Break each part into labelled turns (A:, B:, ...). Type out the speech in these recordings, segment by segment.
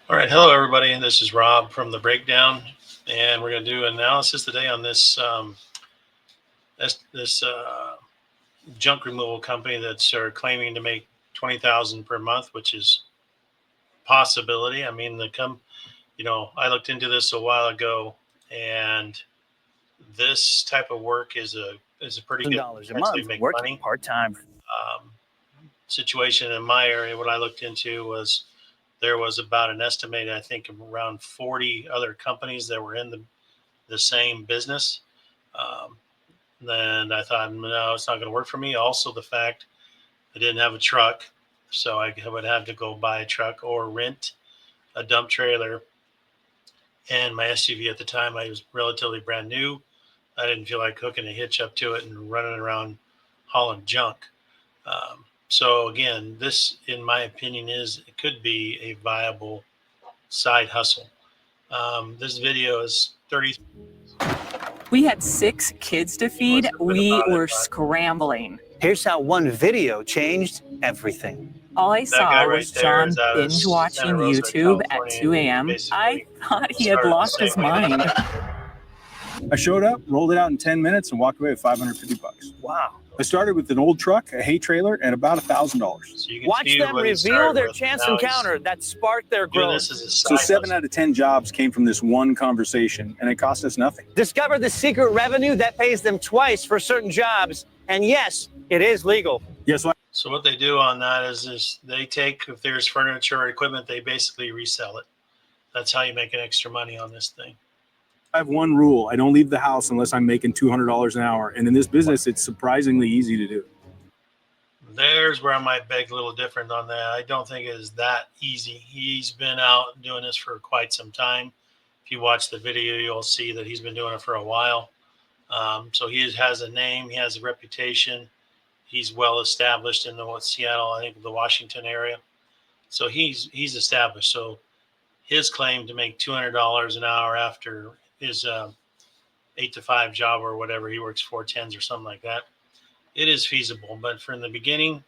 A: All right, hello everybody. This is Rob from the Breakdown, and we're going to do an analysis today on this junk removal company that's claiming to make 20,000 per month, which is possibility. I mean, I looked into this a while ago, and this type of work is a pretty good
B: $1,000 a
A: potentially
B: month
A: make
B: working
A: money.
B: part-time.
A: Situation in my area, what I looked into was there was about an estimated, I think, around 40 other companies that were in the same business. Um, then I thought, no, it's not going to work for me. Also, the fact I didn't have a truck, so I would have to go buy a truck or rent a dump trailer. And my SUV at the time, I was relatively brand new. I didn't feel like hooking a hitch up to it and running around hauling junk. So again, this, in my opinion, it could be a viable side hustle. This video is 30.
C: We had 6 kids to feed. We were scrambling.
B: Here's how one video changed everything.
C: All I saw was John binge watching YouTube at 2 a.m. I thought he had lost his mind.
D: I showed up, rolled it out in 10 minutes, and walked away with $550.
B: Wow.
D: I started with an old truck, a hay trailer, and about $1,000.
B: Watch them reveal their chance encounter that sparked their growth.
D: So 7 out of 10 jobs came from this one conversation, and it cost us nothing.
B: Discover the secret revenue that pays them twice for certain jobs. And yes, it is legal.
D: Yes.
A: So what they do on that is they take, if there's furniture or equipment, they basically resell it. That's how you make an extra money on this thing.
D: I have one rule. I don't leave the house unless I'm making $200 an hour. And in this business, it's surprisingly easy to do.
A: There's where I might beg a little different on that. I don't think it is that easy. He's been out doing this for quite some time. If you watch the video, you'll see that he's been doing it for a while. So he has a name. He has a reputation. He's well established in the Seattle, I think the Washington area. So he's established. So his claim to make $200 an hour after his 8 to 5 job or whatever, he works 410s or something like that, it is feasible. But from the beginning,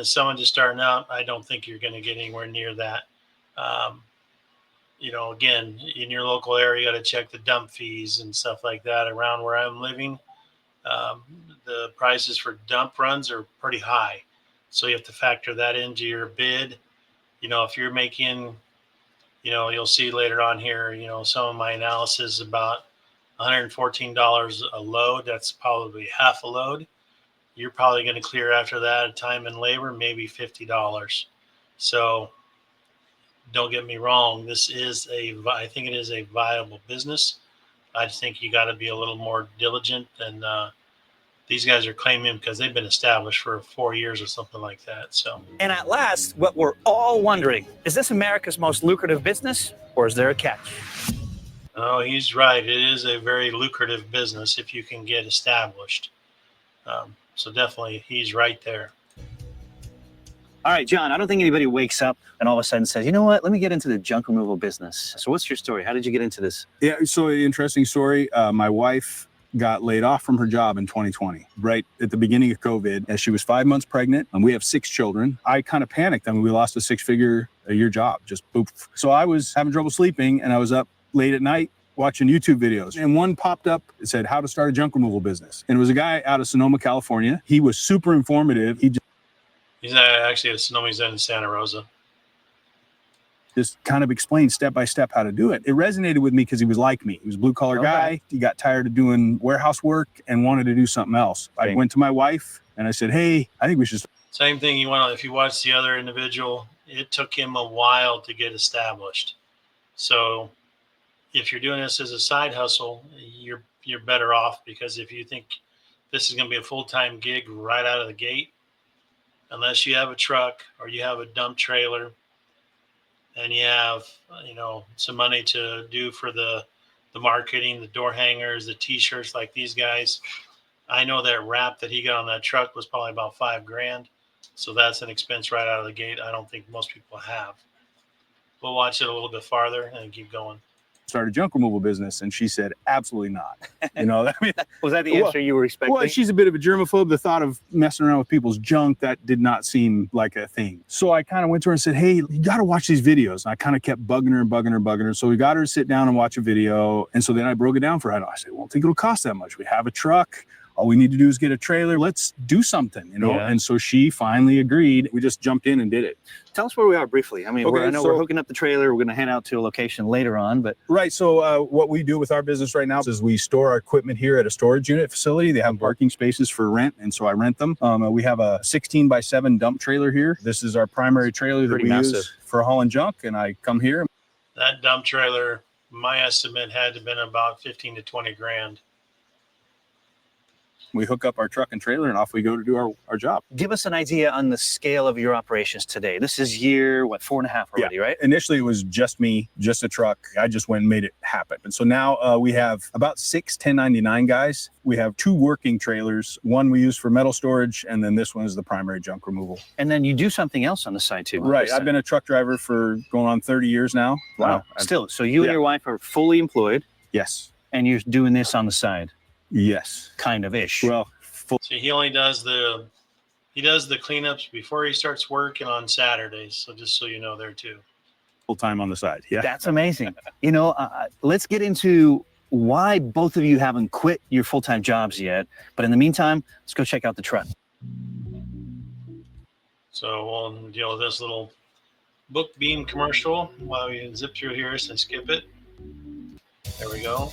A: someone just starting out, I don't think you're going to get anywhere near that. Again, in your local area, you got to check the dump fees and stuff like that. Around where I'm living, the prices for dump runs are pretty high. So you have to factor that into your bid. If you're making, you'll see later on here, some of my analysis about $114 a load. That's probably half a load. You're probably going to clear after that time and labor, maybe $50. So don't get me wrong. I think it is a viable business. I just think you got to be a little more diligent than these guys are claiming, because they've been established for 4 years or something like that. So,
B: and at last, what we're all wondering, is this America's most lucrative business, or is there a catch?
A: Oh, he's right. It is a very lucrative business if you can get established. So definitely, he's right there.
B: All right, John, I don't think anybody wakes up and all of a sudden says, you know what, let me get into the junk removal business. So what's your story? How did you get into this?
D: Yeah, so interesting story. My wife got laid off from her job in 2020, right at the beginning of COVID, as she was 5 months pregnant, and we have 6 children. I kind of panicked. I mean, we lost a 6-figure a year job, just boop. So I was having trouble sleeping, and I was up late at night watching YouTube videos, and one popped up. It said how to start a junk removal business, and it was a guy out of Sonoma, California. He was super informative.
A: He's not actually at Sonoma. He's in Santa Rosa.
D: Just kind of explained step by step how to do it. It resonated with me because he was like me. He was a blue collar guy. He got tired of doing warehouse work and wanted to do something else. I went to my wife and I said, hey, I think we should.
A: Same thing. If you watch the other individual, it took him a while to get established. So if you're doing this as a side hustle, you're better off, because if you think this is going to be a full-time gig right out of the gate, unless you have a truck or you have a dump trailer and you have, some money to do for the marketing, the door hangers, the t-shirts like these guys. I know that wrap that he got on that truck was probably about $5,000. So that's an expense right out of the gate I don't think most people have. We'll watch it a little bit farther and keep going.
D: start a junk removal business? And she said, absolutely not. You know, I mean,
B: Was that the answer you were expecting?
D: well, she's a bit of a germaphobe. The thought of messing around with people's junk, that did not seem like a thing. So I kind of went to her and said, hey, you got to watch these videos. And I kind of kept bugging her and bugging her and bugging her. So we got her to sit down and watch a video. And so then I broke it down for her. I said, well, I don't think it'll cost that much. We have a truck. All we need to do is get a trailer. Let's do something, you know?
B: Yeah.
D: And so she finally agreed. We just jumped in and did it.
B: Tell us where we are briefly. I mean,
D: Okay,
B: I know we're hooking up the trailer. We're going to head out to a location later on, but.
D: Right. So what we do with our business right now is we store our equipment here at a storage unit facility. They have parking spaces for rent, and so I rent them. We have a 16x7 dump trailer here. This is our primary trailer that we use for hauling junk, and I come here.
A: That dump trailer, my estimate had to have been about 15 to 20 grand.
D: We hook up our truck and trailer and off we go to do our job.
B: Give us an idea on the scale of your operations today. This is year, 4.5 already, right?
D: Initially, it was just me, just a truck. I just went and made it happen. And so now we have about 6 1099 guys. We have 2 working trailers. One we use for metal storage, and then this one is the primary junk removal.
B: And then you do something else on the side too.
D: Right. I've been a truck driver for going on 30 years now.
B: Wow. Still, so you and your wife are fully employed.
D: Yes.
B: And you're doing this on the side.
D: Yes.
B: Kind of ish.
D: Well,
A: so he only does the cleanups before he starts working on Saturdays. So just so you know, there too.
D: Full time on the side. Yeah.
B: That's amazing. You know, let's get into why both of you haven't quit your full-time jobs yet. But in the meantime, let's go check out the truck.
A: So we'll deal with this little book beam commercial while we zip through here and skip it. There we go.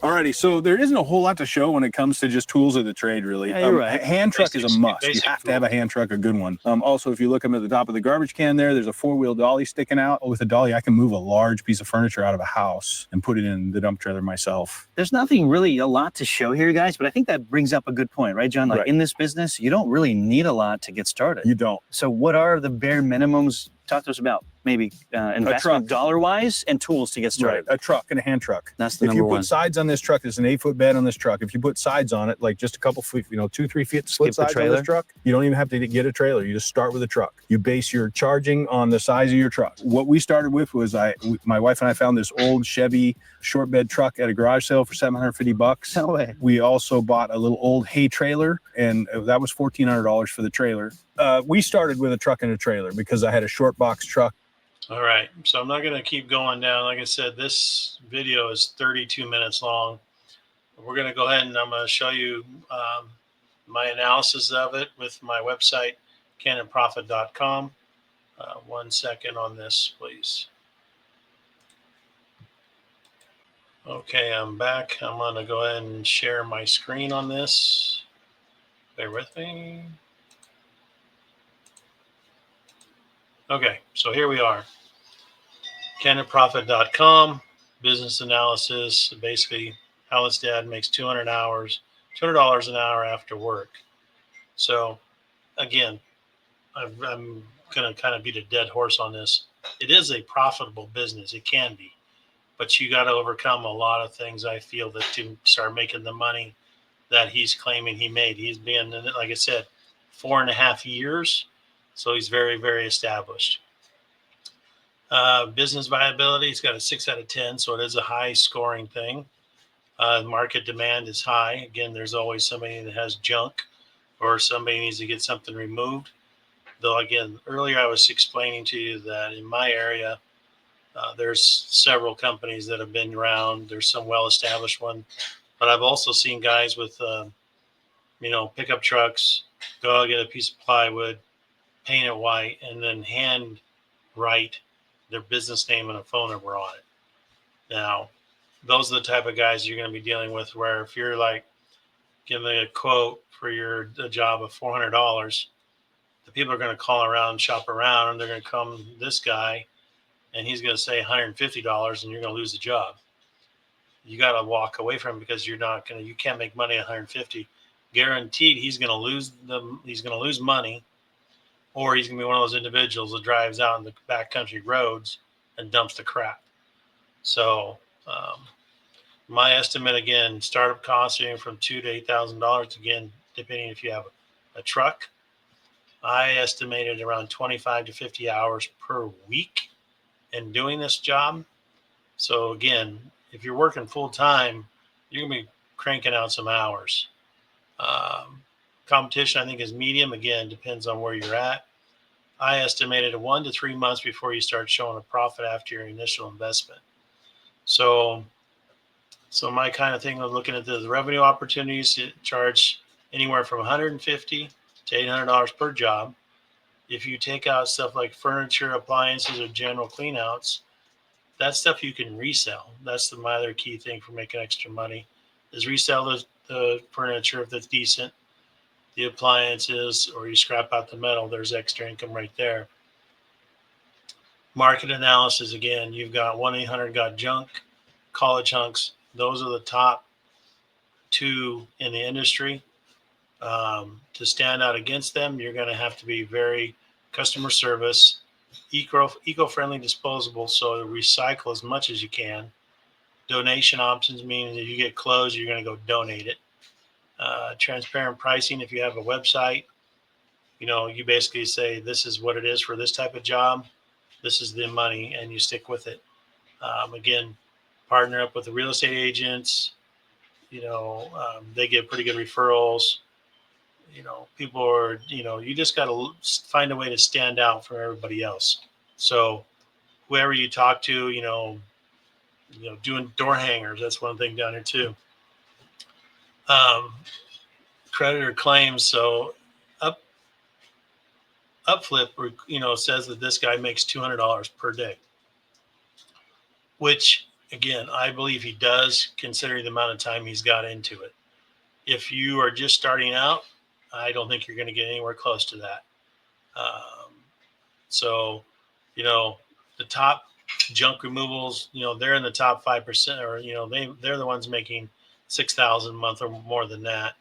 D: Alrighty, so there isn't a whole lot to show when it comes to just tools of the trade, really.
B: Yeah, you're right.
D: A hand truck is a must. You have to have a hand truck, a good one. Also, if you look up at the top of the garbage can there's a 4-wheel dolly sticking out. With a dolly, I can move a large piece of furniture out of a house and put it in the dump trailer myself.
B: There's nothing really a lot to show here, guys, but I think that brings up a good point, right, John? Like in this business, you don't really need a lot to get started.
D: You don't.
B: So what are the bare minimums? Talk to us about maybe investment dollar-wise and tools to get started.
D: Right, a truck and a hand truck.
B: That's the number one.
D: If you put sides on this truck, there's an 8-foot bed on this truck. If you put sides on it, like just a couple feet, 2-3 feet split sides on this truck, you don't even have to get a trailer. You just start with a truck. You base your charging on the size of your truck. What we started with was my wife and I found this old Chevy short bed truck at a garage sale for $750.
B: No way.
D: We also bought a little old hay trailer, and that was $1,400 for the trailer. We started with a truck and a trailer because I had a short box truck.
A: All right, so I'm not going to keep going down. Like I said, this video is 32 minutes long. We're going to go ahead and I'm going to show you my analysis of it with my website, canonprofit.com. 1 second on this, please. Okay, I'm back. I'm going to go ahead and share my screen on this. Bear with me. Okay, so here we are. CanonProfit.com, business analysis. Basically, Alice's dad makes $200 an hour after work. So, again, I'm going to kind of beat a dead horse on this. It is a profitable business. It can be. But you got to overcome a lot of things, I feel, that to start making the money that he's claiming he made. He's been, like I said, 4.5 years. So he's very, very established. Business viability, he's got a 6 out of 10, so it is a high scoring thing. Market demand is high. Again, there's always somebody that has junk or somebody needs to get something removed. Though, again, earlier I was explaining to you that in my area, there's several companies that have been around. There's some well-established one. But I've also seen guys with, pickup trucks, go out, get a piece of plywood, paint it white, and then hand write their business name and a phone number on it. Now, those are the type of guys you're going to be dealing with where if you're like giving a quote for a job of $400, the people are going to call around and shop around, and they're going to come this guy, and he's going to say $150, and you're going to lose the job. You got to walk away from him because you can't make money at $150. Guaranteed, he's going to lose money. Or he's going to be one of those individuals that drives out in the backcountry roads and dumps the crap. So my estimate, again, startup costs are from $2,000 to $8,000. Again, depending if you have a truck. I estimated around 25 to 50 hours per week in doing this job. So again, if you're working full time, you're gonna be cranking out some hours. Competition, I think, is medium. Again, depends on where you're at. I estimated 1 to 3 months before you start showing a profit after your initial investment. So my kind of thing of looking at the revenue opportunities, it charge anywhere from $150 to $800 per job. If you take out stuff like furniture, appliances, or general cleanouts, that stuff you can resell. That's my other key thing for making extra money is resell the furniture if it's decent, the appliances, or you scrap out the metal. There's extra income right there. Market analysis, again, you've got 1-800-GOT-JUNK, College Hunks. Those are the top two in the industry. To stand out against them, you're going to have to be very customer service, eco-friendly, disposable, so recycle as much as you can. Donation options means if you get clothes, you're going to go donate it. Transparent pricing, if you have a website, you basically say this is what it is for this type of job, this is the money, and you stick with it. Again, partner up with the real estate agents. They get pretty good referrals. People are, you just got to find a way to stand out from everybody else. So whoever you talk to, doing door hangers, that's one thing down here too. Creditor claims. So Upflip, says that this guy makes $200 per day, which again, I believe he does considering the amount of time he's got into it. If you are just starting out, I don't think you're going to get anywhere close to that. So, the top junk removals, they're in the top 5%, or, they're the ones making $6,000 a month or more than that.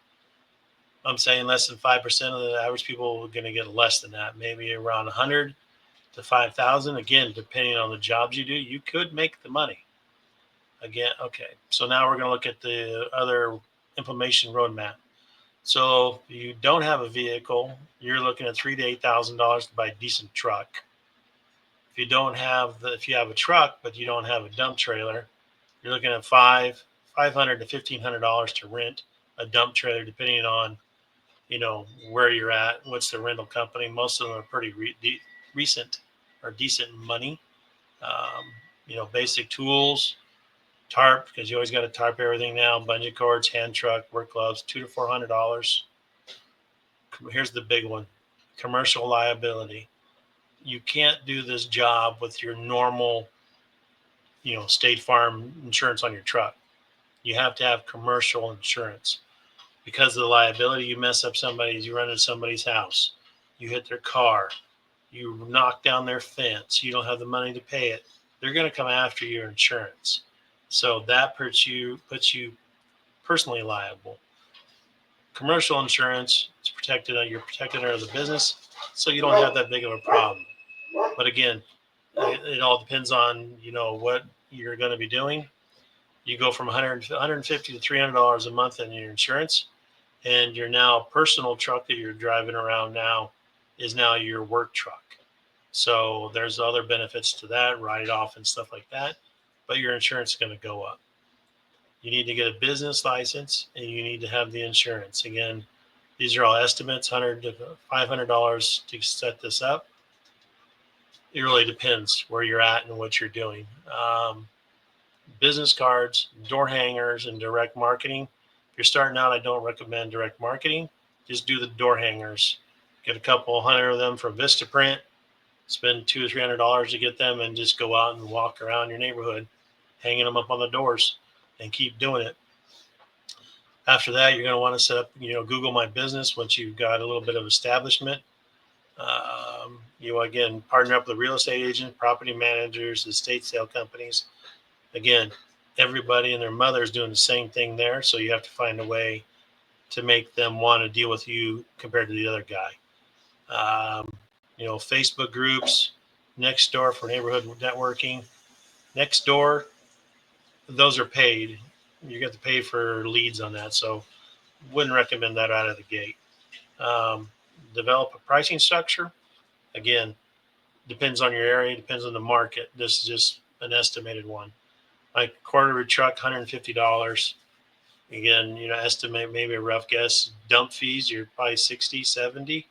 A: I'm saying less than 5% of the average people are going to get less than that, maybe around 100 to 5,000. Again, depending on the jobs you do, you could make the money. Again, okay. So now we're going to look at the other information roadmap. So if you don't have a vehicle, you're looking at $3,000 to $8,000 to buy a decent truck. If you have a truck but you don't have a dump trailer, you're looking at $500 to $1,500 to rent a dump trailer, depending on where you're at, what's the rental company. Most of them are pretty recent or decent money. Basic tools, tarp, because you always got to tarp everything now. Bungee cords, hand truck, work gloves, $200 to $400. Here's the big one: commercial liability. You can't do this job with your normal, State Farm insurance on your truck. You have to have commercial insurance because of the liability. You mess up you run into somebody's house, you hit their car, you knock down their fence, you don't have the money to pay it. They're going to come after your insurance. So that puts you personally liable. Commercial insurance is protected. You're protected under the business, so you don't have that big of a problem. But again, it all depends on what you're going to be doing. You go from $150 to $300 a month in your insurance, and your now personal truck that you're driving around now is now your work truck. So there's other benefits to that, write off and stuff like that, but your insurance is going to go up. You need to get a business license, and you need to have the insurance. Again, these are all estimates, $100 to $500 to set this up. It really depends where you're at and what you're doing. Business cards, door hangers, and direct marketing. If you're starting out, I don't recommend direct marketing. Just do the door hangers. Get a couple hundred of them from Vistaprint. Spend $200 or $300 to get them, and just go out and walk around your neighborhood, hanging them up on the doors, and keep doing it. After that, you're going to want to set up, Google My Business once you've got a little bit of establishment. Again, partner up with real estate agents, property managers, estate sale companies. Again, everybody and their mother is doing the same thing there, so you have to find a way to make them want to deal with you compared to the other guy. Facebook groups, Nextdoor for neighborhood networking. Nextdoor, those are paid. You get to pay for leads on that, so wouldn't recommend that out of the gate. Develop a pricing structure. Again, depends on your area, depends on the market. This is just an estimated one. My quarter truck, $150. Again, estimate maybe a rough guess. Dump fees, you're probably 60, 70.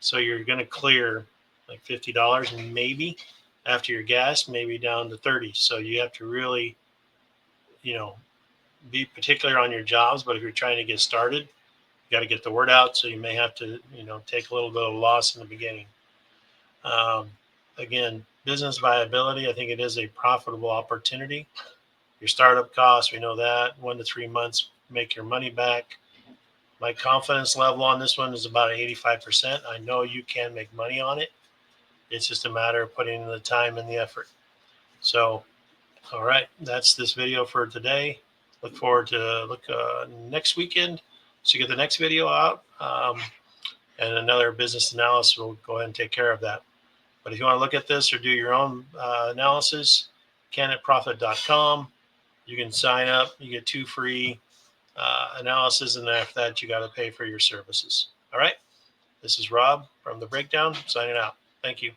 A: So you're going to clear like $50 maybe after your gas, maybe down to 30. So you have to really, be particular on your jobs. But if you're trying to get started, you got to get the word out. So you may have to, take a little bit of loss in the beginning. Again, business viability, I think it is a profitable opportunity. Your startup costs, we know that 1 to 3 months, make your money back. My confidence level on this one is about 85%. I know you can make money on it. It's just a matter of putting in the time and the effort. So, all right, that's this video for today. Look forward to next weekend to get the next video out. And another business analysis will go ahead and take care of that. But if you want to look at this or do your own analysis, canitprofit.com. You can sign up. You get 2 free analysis, and after that, you got to pay for your services. All right. This is Rob from The Breakdown signing out. Thank you.